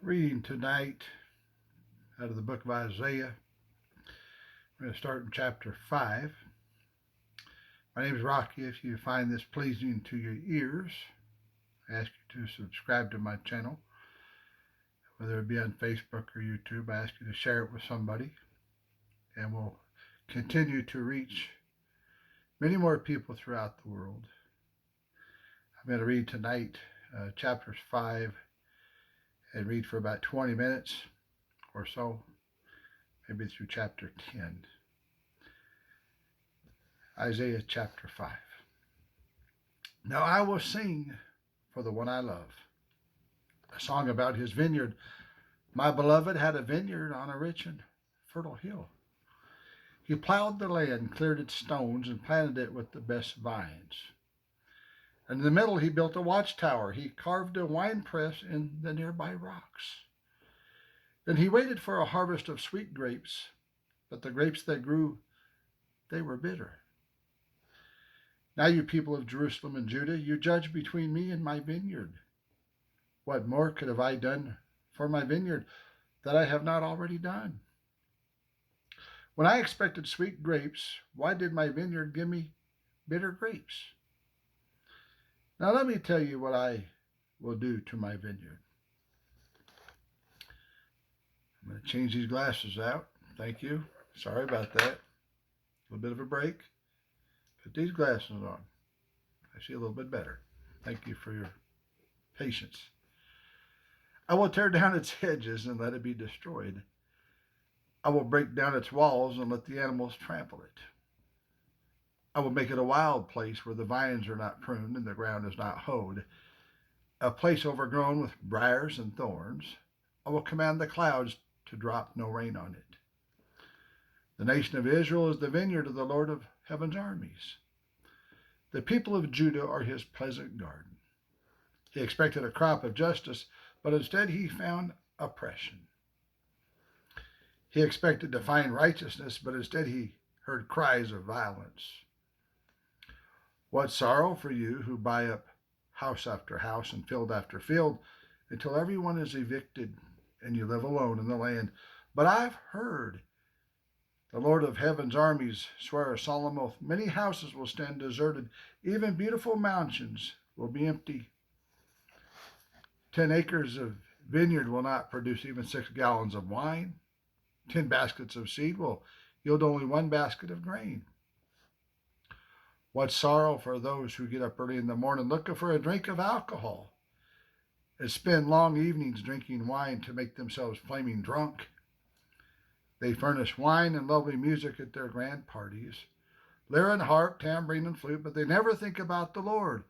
Reading tonight out of the book of Isaiah. We're going to start in chapter 5. My name is Rocky. If you find this pleasing to your ears, I ask you to subscribe to my channel, whether it be on Facebook or YouTube. I ask you to share it with somebody, and we'll continue to reach many more people throughout the world. I'm going to read tonight chapters 5 and read for about 20 minutes or so, maybe through chapter 10. Isaiah chapter 5. Now I will sing for the one I love, a song about his vineyard. My beloved had a vineyard on a rich and fertile hill. He plowed the land, cleared its stones, and planted it with the best vines. And in the middle he built a watchtower. He carved a winepress in the nearby rocks. Then he waited for a harvest of sweet grapes, but the grapes that grew, they were bitter. Now you people of Jerusalem and Judah, you judge between me and my vineyard. What more could have I done for my vineyard that I have not already done? When I expected sweet grapes, why did my vineyard give me bitter grapes? Now let me tell you what I will do to my vineyard. I'm going to change these glasses out. Thank you. Sorry about that. A little bit of a break. Put these glasses on. I see a little bit better. Thank you for your patience. I will tear down its hedges and let it be destroyed. I will break down its walls and let the animals trample it. I will make it a wild place where the vines are not pruned and the ground is not hoed, a place overgrown with briars and thorns. I will command the clouds to drop no rain on it. The nation of Israel is the vineyard of the Lord of heaven's armies. The people of Judah are his pleasant garden. He expected a crop of justice, but instead he found oppression. He expected to find righteousness, but instead he heard cries of violence. What sorrow for you who buy up house after house and field after field until everyone is evicted and you live alone in the land. But I've heard the Lord of heaven's armies swear a solemn oath. Many houses will stand deserted. Even beautiful mansions will be empty. 10 acres of vineyard will not produce even 6 gallons of wine. 10 baskets of seed will yield only 1 basket of grain. What sorrow for those who get up early in the morning looking for a drink of alcohol and spend long evenings drinking wine to make themselves flaming drunk. They furnish wine and lovely music at their grand parties, lyre and harp, tambourine and flute, but they never think about the Lord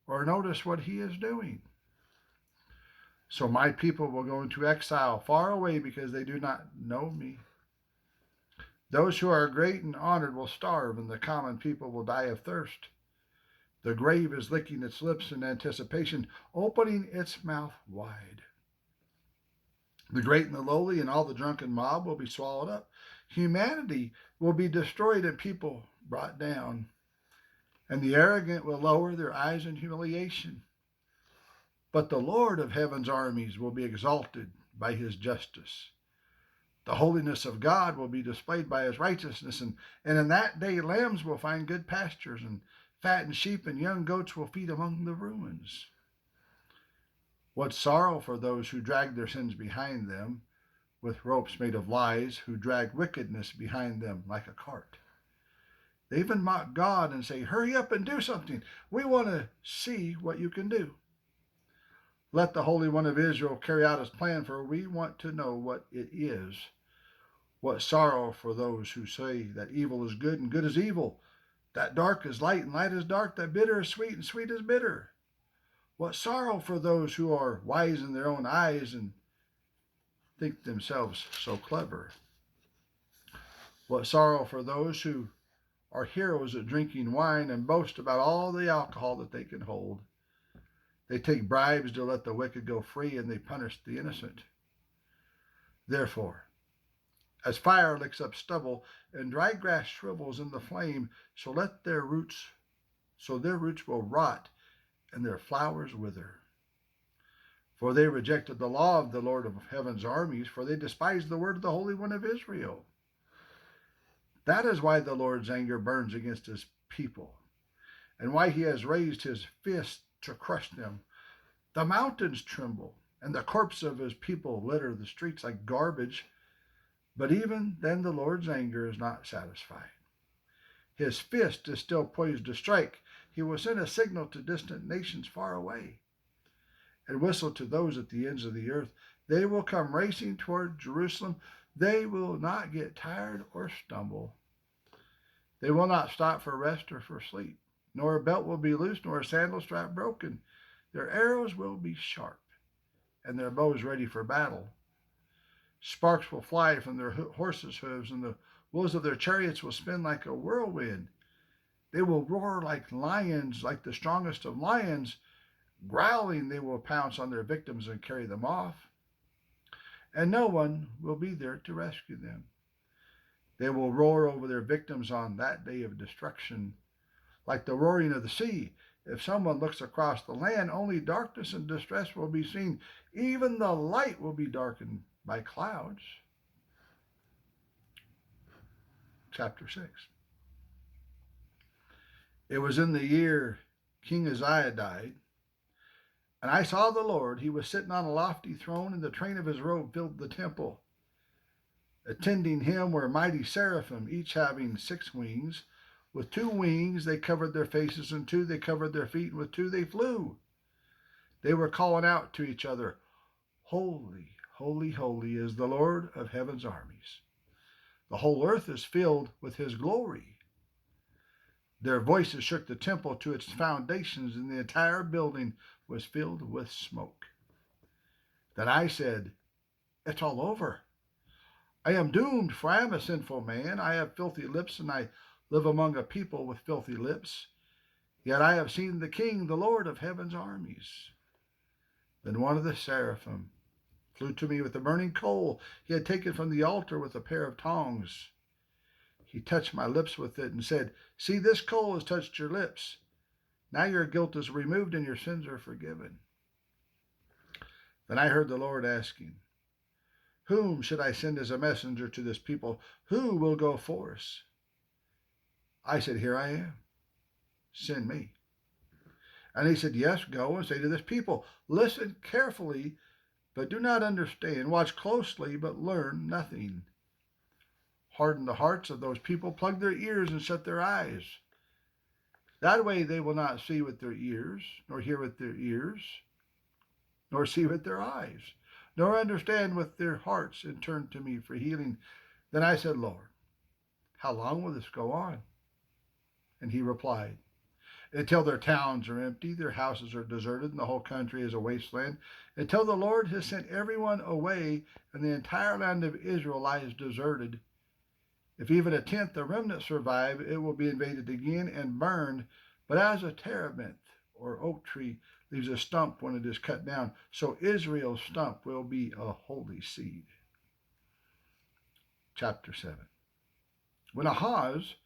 or notice what he is doing. So my people will go into exile far away because they do not know me. Those who are great and honored will starve, and the common people will die of thirst. The grave is licking its lips in anticipation, opening its mouth wide. The great and the lowly and all the drunken mob will be swallowed up. Humanity will be destroyed and people brought down, and the arrogant will lower their eyes in humiliation. But the Lord of heaven's armies will be exalted by his justice. The holiness of God will be displayed by his righteousness, and in that day lambs will find good pastures, and fattened sheep and young goats will feed among the ruins. What sorrow for those who drag their sins behind them with ropes made of lies, who drag wickedness behind them like a cart. They even mock God and say, hurry up and do something. We want to see what you can do. Let the Holy One of Israel carry out his plan, for we want to know what it is. What sorrow for those who say that evil is good and good is evil, that dark is light and light is dark, that bitter is sweet and sweet is bitter. What sorrow for those who are wise in their own eyes and think themselves so clever. What sorrow for those who are heroes at drinking wine and boast about all the alcohol that they can hold. They take bribes to let the wicked go free, and they punish the innocent. Therefore, as fire licks up stubble and dry grass shrivels in the flame, so their roots will rot and their flowers wither. For they rejected the law of the Lord of heaven's armies, for they despised the word of the Holy One of Israel. That is why the Lord's anger burns against his people, and why he has raised his fist to crush them. The mountains tremble, and the corpse of his people litter the streets like garbage. But even then the Lord's anger is not satisfied. His fist is still poised to strike. He will send a signal to distant nations far away, and whistle to those at the ends of the earth. They will come racing toward Jerusalem. They will not get tired or stumble. They will not stop for rest or for sleep. Nor a belt will be loose, nor a sandal strap broken. Their arrows will be sharp, and their bows ready for battle. Sparks will fly from their horses' hooves, and the wheels of their chariots will spin like a whirlwind. They will roar like lions, like the strongest of lions. Growling, they will pounce on their victims and carry them off, and no one will be there to rescue them. They will roar over their victims on that day of destruction, like the roaring of the sea. If someone looks across the land, only darkness and distress will be seen. Even the light will be darkened by clouds. Chapter 6. It was in the year King Uzziah died, and I saw the Lord. He was sitting on a lofty throne, and the train of his robe filled the temple. Attending him were mighty seraphim, each having 6 wings. With 2 wings they covered their faces, and 2 they covered their feet, and with 2 they flew. They were calling out to each other, "Holy, holy, holy is the Lord of heaven's armies. The whole earth is filled with his glory." Their voices shook the temple to its foundations, and the entire building was filled with smoke. Then I said, "It's all over. I am doomed, for I am a sinful man. I have filthy lips, and I live among a people with filthy lips. Yet I have seen the King, the Lord of heaven's armies." Then one of the seraphim flew to me with a burning coal he had taken from the altar with a pair of tongs. He touched my lips with it and said, "See, this coal has touched your lips. Now your guilt is removed and your sins are forgiven." Then I heard the Lord asking, "Whom should I send as a messenger to this people? Who will go for us?" I said, "Here I am. Send me." And he said, "Yes, go and say to this people, listen carefully, but do not understand. Watch closely, but learn nothing. Harden the hearts of those people, plug their ears and shut their eyes. That way they will not see with their ears, nor hear with their ears, nor see with their eyes, nor understand with their hearts and turn to me for healing." Then I said, "Lord, how long will this go on?" And he replied, "Until their towns are empty, their houses are deserted, and the whole country is a wasteland, until the Lord has sent everyone away, and the entire land of Israel lies deserted. If even 1/10 the remnant survive, it will be invaded again and burned. But as a terebinth or oak tree leaves a stump when it is cut down, so Israel's stump will be a holy seed." Chapter 7. When Ahaz,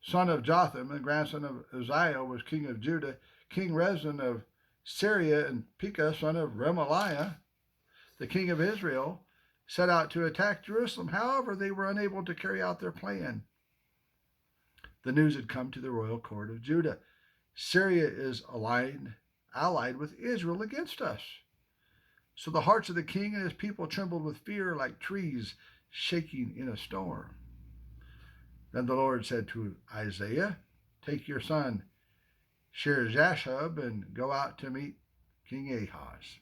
son of Jotham and grandson of Uzziah, was king of Judah, King Rezin of Syria and Pekah, son of Remaliah, the king of Israel, set out to attack Jerusalem. However, they were unable to carry out their plan. The news had come to the royal court of Judah. "Syria is allied with Israel against us." So the hearts of the king and his people trembled with fear like trees shaking in a storm. Then the Lord said to Isaiah, "Take your son Shear-Jashub and go out to meet King Ahaz.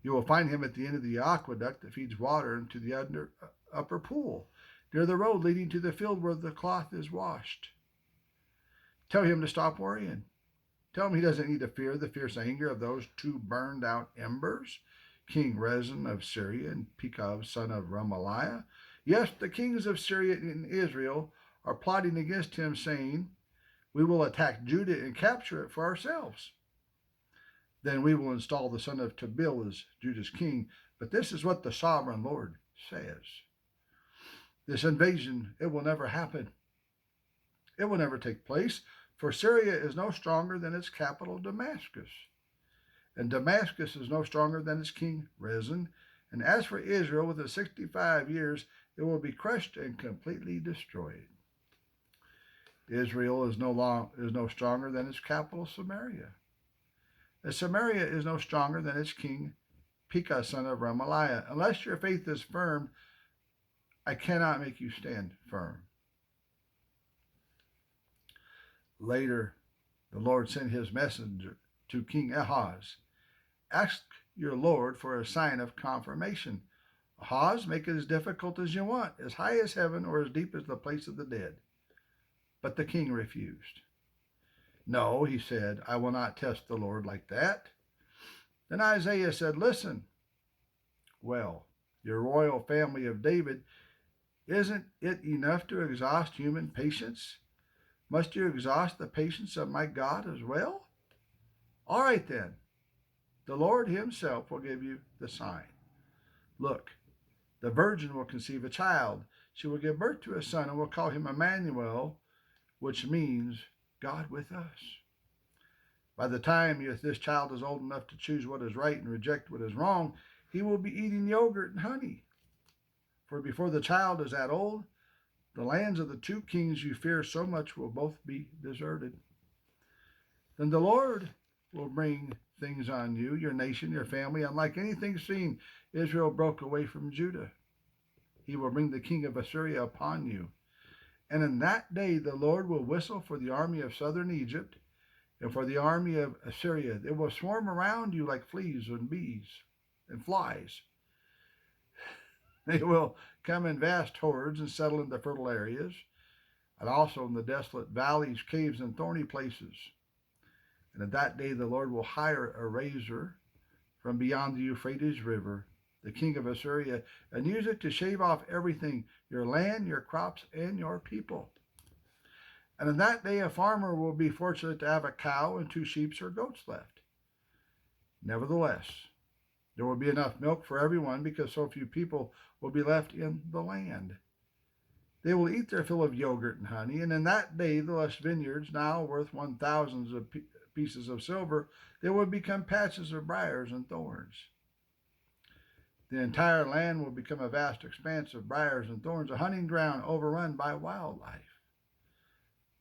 You will find him at the end of the aqueduct that feeds water into the upper pool, near the road leading to the field where the cloth is washed. Tell him to stop worrying. Tell him he doesn't need to fear the fierce anger of those 2 burned out embers, King Rezin of Syria and Pekah, son of Remaliah. Yes, the kings of Syria and Israel are plotting against him, saying, 'We will attack Judah and capture it for ourselves. Then we will install the son of Tabeel as Judah's king.' But this is what the sovereign Lord says. This invasion, it will never happen. It will never take place, for Syria is no stronger than its capital, Damascus. And Damascus is no stronger than its king Rezin. And as for Israel, within 65 years, it will be crushed and completely destroyed. Israel is no stronger than its capital Samaria. And Samaria is no stronger than its king Pekah, son of Remaliah. Unless your faith is firm, I cannot make you stand firm. Later, the Lord sent his messenger to King Ahaz. Ask your Lord for a sign of confirmation. Ahaz, make it as difficult as you want, as high as heaven or as deep as the place of the dead. But the king refused. No, he said, I will not test the Lord like that. Then Isaiah said, listen. Well, your royal family of David, isn't it enough to exhaust human patience? Must you exhaust the patience of my God as well? All right then. The Lord himself will give you the sign. Look, the virgin will conceive a child. She will give birth to a son and will call him Emmanuel, which means God with us. By the time this child is old enough to choose what is right and reject what is wrong, he will be eating yogurt and honey. For before the child is that old, the lands of the two kings you fear so much will both be deserted. Then the Lord will bring things on you, your nation, your family, unlike anything seen. Israel broke away from Judah. He will bring the king of Assyria upon you. And in that day the Lord will whistle for the army of southern Egypt and for the army of Assyria. They will swarm around you like fleas and bees and flies. They will come in vast hordes and settle in the fertile areas, and also in the desolate valleys, caves, and thorny places. And at that day the Lord will hire a razor from beyond the Euphrates River, the king of Assyria, and use it to shave off everything, your land, your crops, and your people. And in that day a farmer will be fortunate to have a cow and 2 sheep or goats left. Nevertheless, there will be enough milk for everyone because so few people will be left in the land. They will eat their fill of yogurt and honey, and in that day the lush vineyards, now worth 1,000 pieces of silver, they will become patches of briars and thorns. The entire land will become a vast expanse of briars and thorns, a hunting ground overrun by wildlife.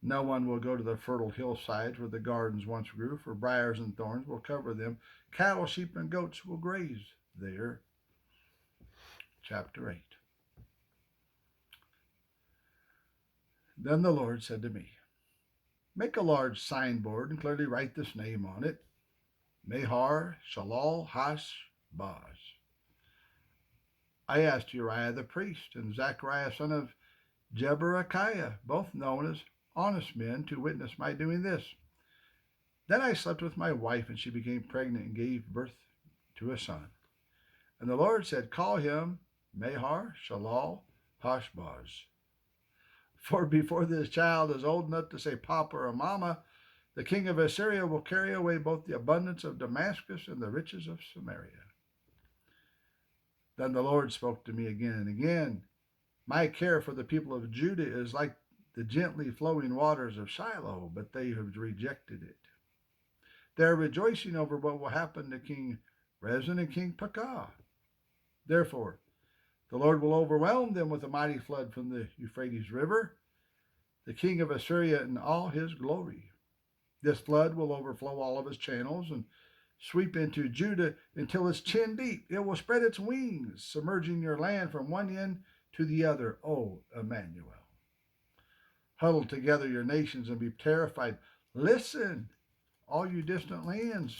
No one will go to the fertile hillsides where the gardens once grew, for briars and thorns will cover them. Cattle, sheep, and goats will graze there. Chapter 8. Then the Lord said to me, make a large signboard and clearly write this name on it, Mahar Shalal Hash-Baz. I asked Uriah the priest and Zechariah son of Jeberechiah, both known as honest men, to witness my doing this. Then I slept with my wife, and she became pregnant and gave birth to a son. And the Lord said, call him Mahar Shalal Hash-Baz. For before this child is old enough to say Papa or Mama, the king of Assyria will carry away both the abundance of Damascus and the riches of Samaria. Then the Lord spoke to me again and again. My care for the people of Judah is like the gently flowing waters of Shiloh, but they have rejected it. They are rejoicing over what will happen to King Rezin and King Pekah. Therefore, the Lord will overwhelm them with a mighty flood from the Euphrates River, the king of Assyria in all his glory. This flood will overflow all of its channels and sweep into Judah until it's chin deep. It will spread its wings, submerging your land from one end to the other, O Emmanuel. Huddle together your nations and be terrified. Listen, all you distant lands.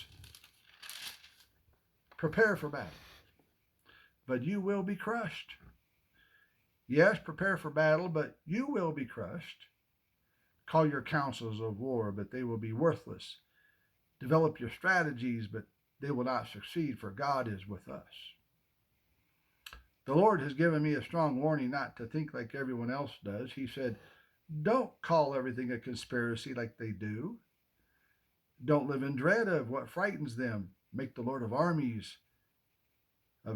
Prepare for battle, but you will be crushed. Yes, prepare for battle, but you will be crushed. Call your councils of war, but they will be worthless. Develop your strategies, but they will not succeed, for God is with us. The Lord has given me a strong warning not to think like everyone else does. He said, don't call everything a conspiracy like they do. Don't live in dread of what frightens them. Make the Lord of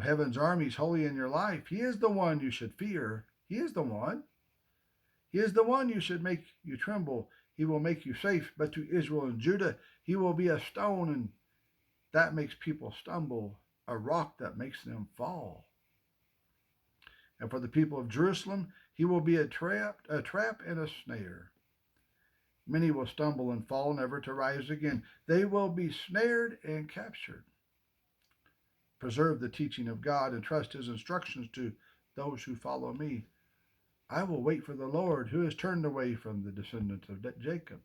heaven's armies, holy in your life. He is the one you should fear. He is the one. He is the one you should make you tremble. He will make you safe. But to Israel and Judah, he will be a stone, and that makes people stumble, a rock that makes them fall. And for the people of Jerusalem, he will be a trap and a snare. Many will stumble and fall, never to rise again. They will be snared and captured. Preserve the teaching of God and trust his instructions to those who follow me. I will wait for the Lord, who has turned away from the descendants of Jacob.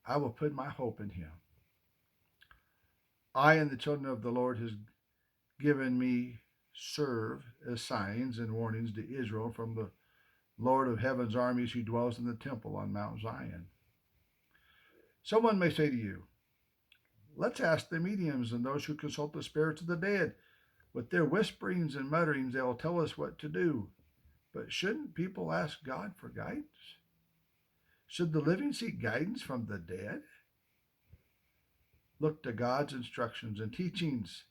I will put my hope in him. I and the children of the Lord has given me serve as signs and warnings to Israel from the Lord of heaven's armies who dwells in the temple on Mount Zion. Someone may say to you, let's ask the mediums and those who consult the spirits of the dead. With their whisperings and mutterings, they'll tell us what to do. But shouldn't people ask God for guidance? Should the living seek guidance from the dead? Look to God's instructions and teachings.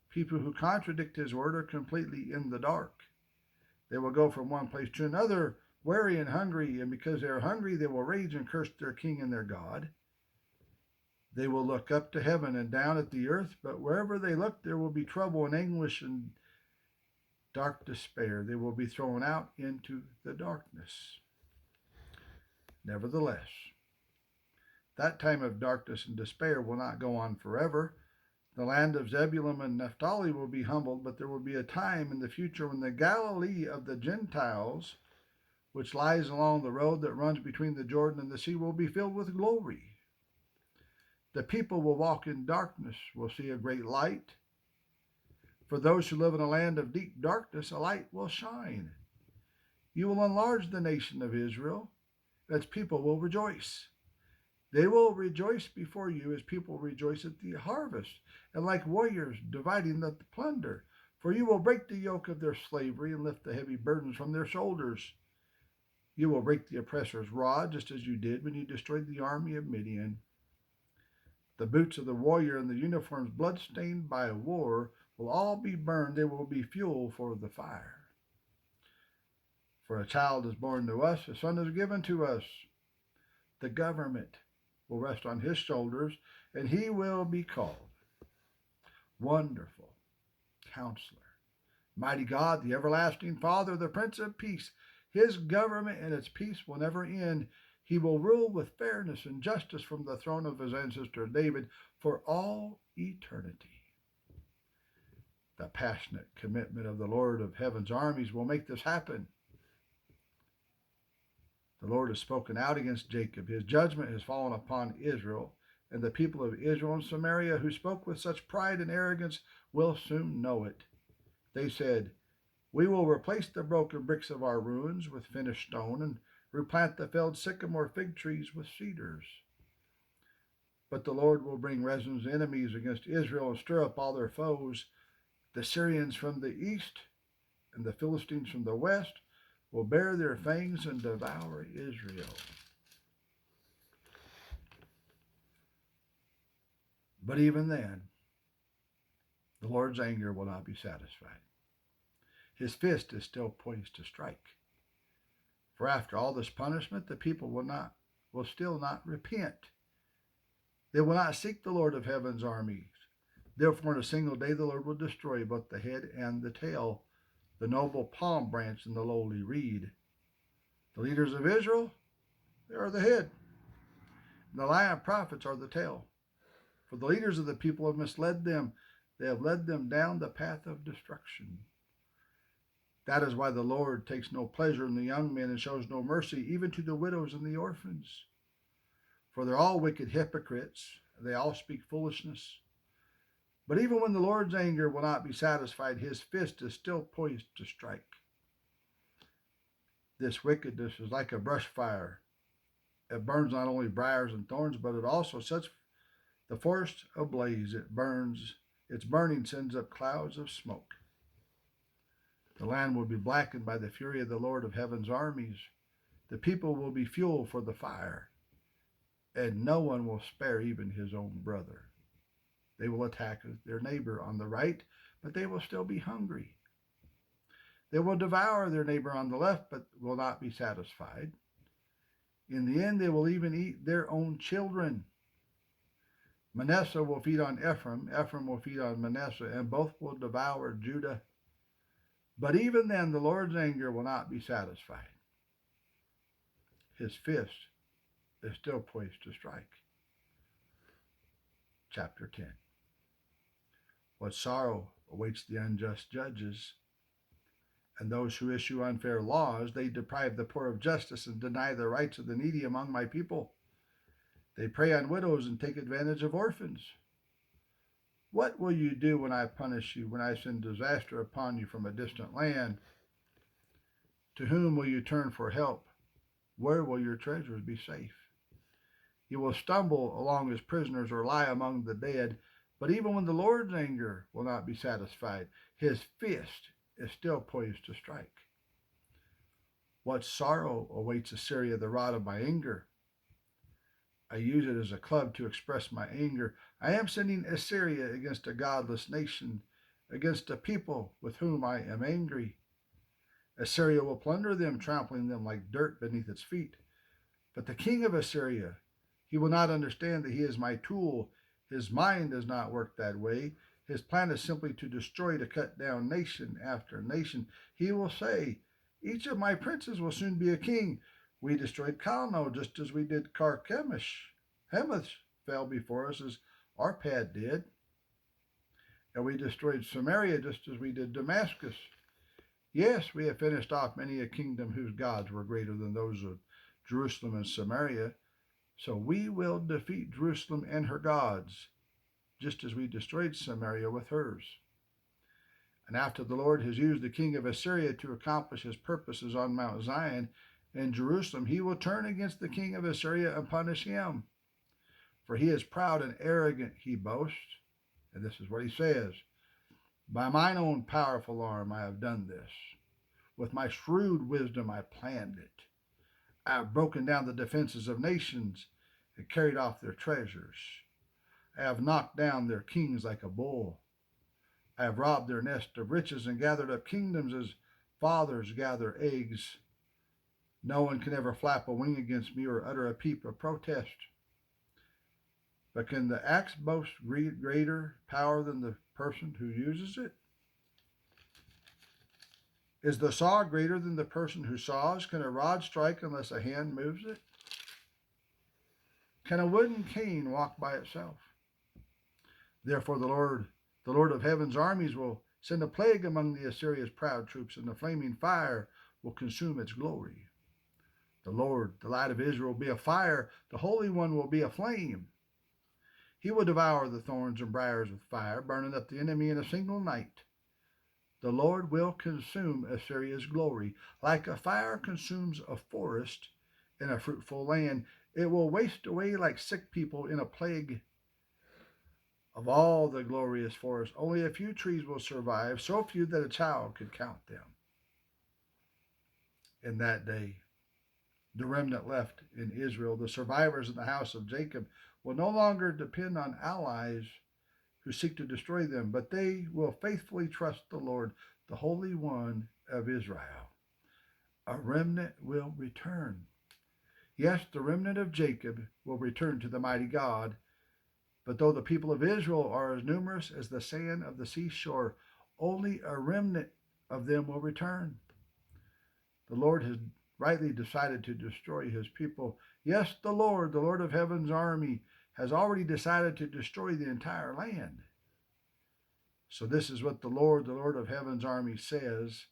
People who contradict his word are completely in the dark. They will go from one place to another, weary and hungry, and because they are hungry, they will rage and curse their king and their God. They will look up to heaven and down at the earth, but wherever they look, there will be trouble and anguish and dark despair. They will be thrown out into the darkness. Nevertheless, that time of darkness and despair will not go on forever. The land of Zebulun and Naphtali will be humbled, but there will be a time in the future when the Galilee of the Gentiles, which lies along the road that runs between the Jordan and the sea, will be filled with glory. The people will walk in darkness, will see a great light. For those who live in a land of deep darkness, a light will shine. You will enlarge the nation of Israel, its people will rejoice. They will rejoice before you as people rejoice at the harvest, and like warriors dividing the plunder. For you will break the yoke of their slavery and lift the heavy burdens from their shoulders. You will break the oppressor's rod, just as you did when you destroyed the army of Midian. The boots of the warrior and the uniforms blood-stained by war will all be burned. They will be fuel for the fire. For a child is born to us, a son is given to us. The government will rest on his shoulders, and he will be called Wonderful Counselor, Mighty God, the Everlasting Father, the Prince of Peace. His government and its peace will never end. He will rule with fairness and justice from the throne of his ancestor David for all eternity. The passionate commitment of the Lord of heaven's armies will make this happen. The Lord has spoken out against Jacob. His judgment has fallen upon Israel, and the people of Israel and Samaria who spoke with such pride and arrogance will soon know it. They said, we will replace the broken bricks of our ruins with finished stone and replant the felled sycamore fig trees with cedars. But the Lord will bring Rezin's enemies against Israel and stir up all their foes. The Syrians from the east and the Philistines from the west will bear their fangs and devour Israel. But even then, the Lord's anger will not be satisfied. His fist is still poised to strike. For after all this punishment, the people will still not repent. They will not seek the Lord of heaven's armies. Therefore, in a single day, the Lord will destroy both the head and the tail, the noble palm branch and the lowly reed. The leaders of Israel, they are the head. And the lion prophets are the tail. For the leaders of the people have misled them. They have led them down the path of destruction. That is why the Lord takes no pleasure in the young men and shows no mercy even to the widows and the orphans. For they're all wicked hypocrites. They all speak foolishness. But even when the Lord's anger will not be satisfied, his fist is still poised to strike. This wickedness is like a brush fire. It burns not only briars and thorns, but it also sets the forest ablaze. Its burning sends up clouds of smoke. The land will be blackened by the fury of the Lord of heaven's armies. The people will be fuel for the fire, and no one will spare even his own brother. They will attack their neighbor on the right, but they will still be hungry. They will devour their neighbor on the left, but will not be satisfied. In the end, they will even eat their own children. Manasseh will feed on Ephraim, Ephraim will feed on Manasseh, and both will devour Judah. But even then, the Lord's anger will not be satisfied. His fist is still poised to strike. Chapter 10. What sorrow awaits the unjust judges and those who issue unfair laws. They deprive the poor of justice and deny the rights of the needy among my people. They prey on widows and take advantage of orphans. What will you do when I punish you, when I send disaster upon you from a distant land? To whom will you turn for help? Where will your treasures be safe? You will stumble along as prisoners or lie among the dead. But even when the Lord's anger will not be satisfied, his fist is still poised to strike. What sorrow awaits Assyria, the rod of my anger? I use it as a club to express my anger. I am sending Assyria against a godless nation, against a people with whom I am angry. Assyria will plunder them, trampling them like dirt beneath its feet. But the king of Assyria, he will not understand that he is my tool. His mind does not work that way. His plan is simply to destroy, to cut down nation after nation. He will say, each of my princes will soon be a king. We destroyed Calno just as we did Carchemish. Hamath fell before us as Arpad did. And we destroyed Samaria just as we did Damascus. Yes, we have finished off many a kingdom whose gods were greater than those of Jerusalem and Samaria. So we will defeat Jerusalem and her gods, just as we destroyed Samaria with hers. And after the Lord has used the king of Assyria to accomplish his purposes on Mount Zion and Jerusalem, he will turn against the king of Assyria and punish him. For he is proud and arrogant, he boasts. And this is what he says. By mine own powerful arm I have done this. With my shrewd wisdom I planned it. I have broken down the defenses of nations and carried off their treasures. I have knocked down their kings like a bull. I have robbed their nest of riches and gathered up kingdoms as fathers gather eggs. No one can ever flap a wing against me or utter a peep of protest. But can the axe boast greater power than the person who uses it? Is the saw greater than the person who saws? Can a rod strike unless a hand moves it? Can a wooden cane walk by itself? Therefore the Lord of heaven's armies will send a plague among the Assyria's proud troops, and the flaming fire will consume its glory. The Lord, the light of Israel, will be a fire. The Holy One will be a flame. He will devour the thorns and briars with fire, burning up the enemy in a single night. The Lord will consume Assyria's glory. Like a fire consumes a forest in a fruitful land, it will waste away like sick people in a plague. Of all the glorious forest, only a few trees will survive, so few that a child could count them. In that day, the remnant left in Israel, the survivors in the house of Jacob, will no longer depend on allies who seek to destroy them, but they will faithfully trust the Lord, the Holy One of Israel. A remnant will return. Yes, the remnant of Jacob will return to the mighty God. But though the people of Israel are as numerous as the sand of the seashore, only a remnant of them will return. The Lord has rightly decided to destroy his people. Yes, the Lord of heaven's army, has already decided to destroy the entire land. So this is what the Lord of heaven's army says.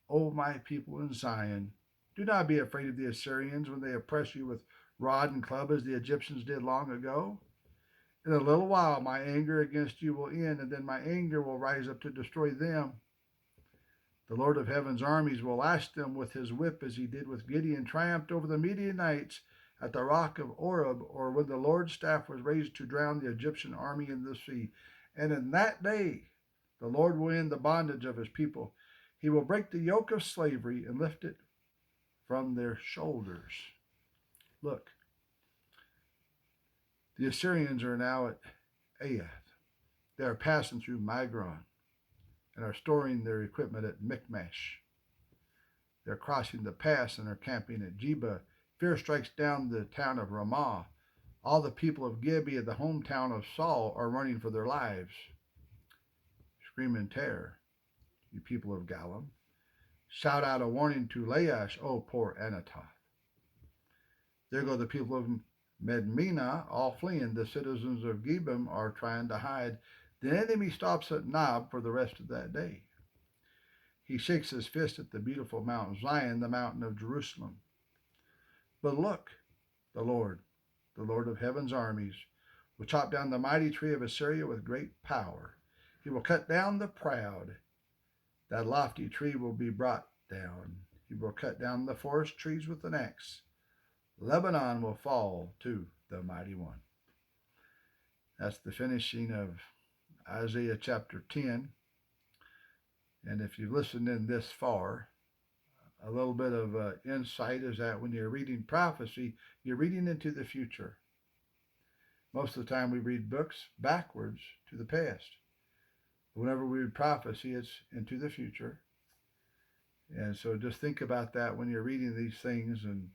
O my people in Zion, do not be afraid of the Assyrians when they oppress you with rod and club as the Egyptians did long ago. In a little while my anger against you will end, and then my anger will rise up to destroy them. The Lord of heaven's armies will lash them with his whip as he did with Gideon, triumphed over the Midianites at the rock of Oreb, or when the Lord's staff was raised to drown the Egyptian army in the sea. And in that day the Lord will end the bondage of his people. He will break the yoke of slavery and lift it from their shoulders. Look, the Assyrians are now at Aiath. They are passing through Migron and are storing their equipment at Michmash. They're crossing the pass and are camping at Jeba. Fear strikes down the town of Ramah. All the people of Gibeah, the hometown of Saul, are running for their lives. Scream in terror, you people of Galim. Shout out a warning to Laish, O poor Anatoth. There go the people of Medmenah, all fleeing. The citizens of Gebim are trying to hide. The enemy stops at Nob for the rest of that day. He shakes his fist at the beautiful Mount Zion, the mountain of Jerusalem. But look, the Lord of heaven's armies, will chop down the mighty tree of Assyria with great power. He will cut down the proud. That lofty tree will be brought down. He will cut down the forest trees with an axe. Lebanon will fall to the mighty one. That's the finishing of Isaiah chapter 10. And if you've listened in this far, a little bit of insight is that when you're reading prophecy, you're reading into the future. Most of the time we read books backwards to the past. Whenever we read prophecy, it's into the future. And so just think about that when you're reading these things, and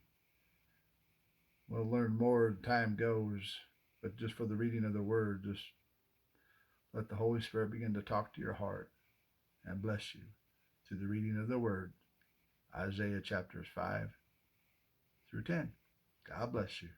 we'll learn more as time goes. But just for the reading of the word, just let the Holy Spirit begin to talk to your heart and bless you through the reading of the word. Isaiah chapters 5 through 10. God bless you.